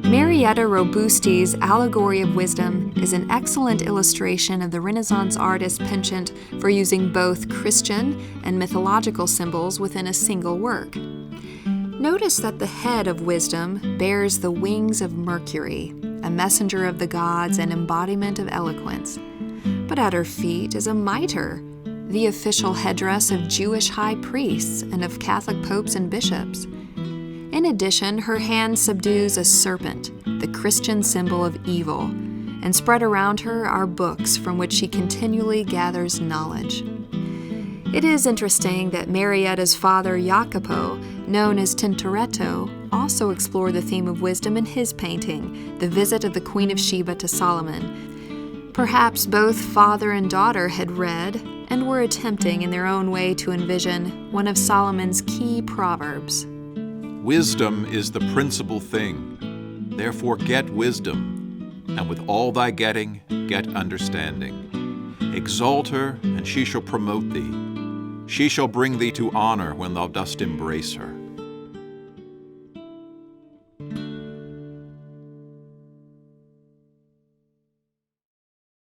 Marietta Robusti's Allegory of Wisdom is an excellent illustration of the Renaissance artist's penchant for using both Christian and mythological symbols within a single work. Notice that the head of wisdom bears the wings of Mercury, a messenger of the gods and embodiment of eloquence. But at her feet is a mitre, the official headdress of Jewish high priests and of Catholic popes and bishops. In addition, her hand subdues a serpent, the Christian symbol of evil, and spread around her are books from which she continually gathers knowledge. It is interesting that Marietta's father, Jacopo, known as Tintoretto, also explored the theme of wisdom in his painting, The Visit of the Queen of Sheba to Solomon. Perhaps both father and daughter had read and were attempting in their own way to envision one of Solomon's key proverbs. Wisdom is the principal thing. Therefore get wisdom, and with all thy getting, get understanding. Exalt her, and she shall promote thee. She shall bring thee to honor when thou dost embrace her.